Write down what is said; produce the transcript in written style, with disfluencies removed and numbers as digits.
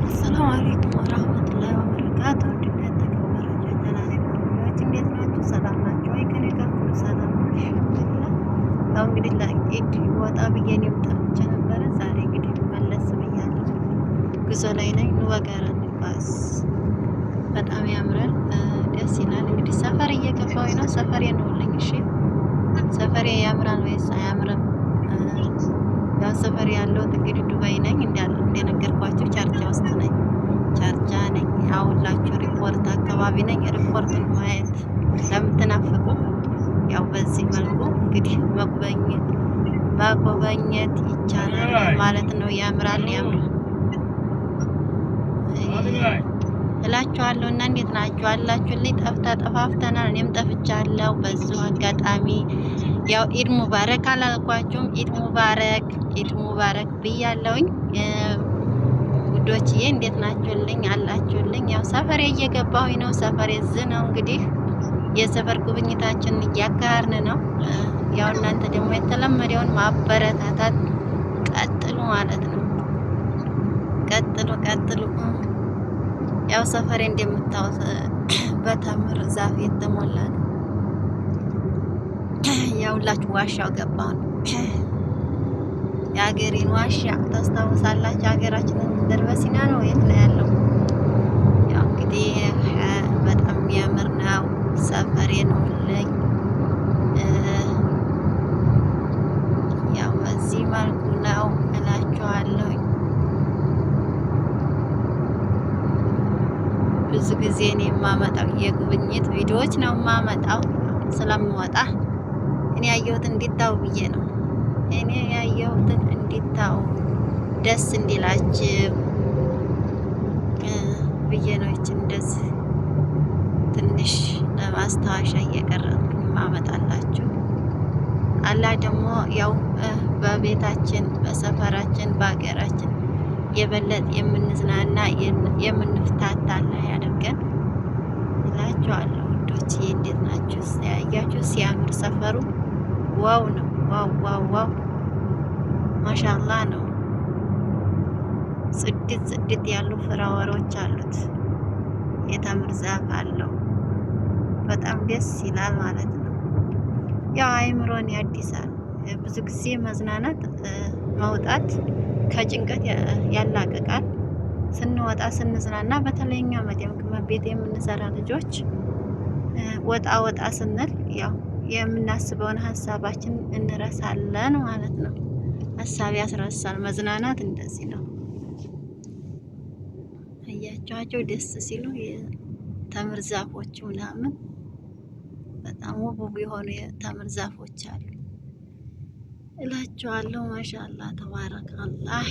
አሰላሙ አለይኩም ወራህመቱላሂ ወበረካቱ። እንዴት ተከበራችሁ ቻናሌ ቪዲዮዎች እንዴት ናችሁ? ሰላም ናችሁ ወይ? ከኔ ጋር ሁሉ ሰላም ነው አልሐምዱሊላህ። ያው እንግዲህ ለኢድ ወጣ ብዬ ነው ጠፍቼ ነበረ። ዛሬ እንግዲህ መለስ ብያለሁ። ጉዞ ላይ ነኝ። ወጋራ ንፋስ በጣም ያምራል፣ ደስ ይላል። እንግዲህ ሰፈር እየገባሁኝ ነው። ሰፈሬ ነውልኝ። እሺ ሰፈሬ ያምራል ወይስ አያምርም? ያው ሰፈር ያለሁት እንግዲህ ዱባይ ነኝ። እንደነገርኳችሁ ቻርጃ ውስጥ ነኝ። ቻርጃ ነኝ ያውላችሁ ሪፖርት አካባቢ ነኝ። ሪፖርትን ማየት ለምትናፍቁ ያው በዚህ መልኩ እንግዲህ መጎበኘት ይቻላል ማለት ነው። ያምራል እላችኋለሁ። እና እንዴት ናችሁ አላችሁልኝ? ጠፋፍተናል። እኔም ጠፍቻለሁ። በዚሁ አጋጣሚ ያው ኢድ ሙባረክ አላልኳችሁም? ኢድ ሙባረክ ብያለሁኝ ውዶችዬ። እንዴት ናችሁልኝ አላችሁልኝ? ያው ሰፈሬ እየገባሁኝ ነው። ሰፈሬ እዚህ ነው። እንግዲህ የሰፈር ጉብኝታችን እያካሄድን ነው። ያው እናንተ ደግሞ የተለመደውን ማበረታታት ቀጥሉ ማለት ነው። ቀጥሉ። ያው ሰፈሬ እንደምታዩት በተምር ዛፍ የተሞላ ነው። ያውላችሁ ዋሻው ገባን። የሀገሬን ዋሻ ታስታውሳላችሁ? ሀገራችንን ደርበሲና ነው የት ነው ያለው? ያው እንግዲህ በጣም የሚያምር ነው። ሰፈሬ ነው ለኝ። ያው በዚህ መልኩ ነው እላችኋለሁ። ብዙ ጊዜ እኔ የማመጣው የጉብኝት ቪዲዮዎች ነው የማመጣው ስለምወጣ እኔ ያየሁትን እንዲታው ብዬ ነው። እኔ ያየሁትን እንዲታው ደስ እንዲላችሁ ብዬ ነው። ይችን እንደዚህ ትንሽ ለማስታወሻ እየቀረጥኩኝ ማመጣላችሁ። አላህ ደግሞ ያው በቤታችን፣ በሰፈራችን፣ በሀገራችን የበለጥ የምንዝናና የምንፍታታ አላህ ያድርገን እላችኋለሁ። ውዶችዬ እንዴት ናችሁ? ያያችሁ ሲያምር ሰፈሩ ዋው ነው። ዋው ማሻአላህ ነው። ጽድት ያሉ ፍራወሮች አሉት። የተምር ዛፍ አለው። በጣም ደስ ይላል ማለት ነው። ያው አይምሮን ያድሳል። ብዙ ጊዜ መዝናናት መውጣት ከጭንቀት ያላቅቃል። ስንወጣ ስንዝናና፣ በተለይ እኛ ቤት የምንሰራ ልጆች ወጣ ስንል ያው የምናስበውን ሀሳባችን እንረሳለን ማለት ነው። ሀሳብ ያስረሳል። መዝናናት እንደዚህ ነው። እያቸዋቸው ደስ ሲሉ የተምር ዛፎች ምናምን በጣም ውብ የሆኑ የተምር ዛፎች አሉ እላቸዋለሁ። ማሻአላህ ተባረከላህ።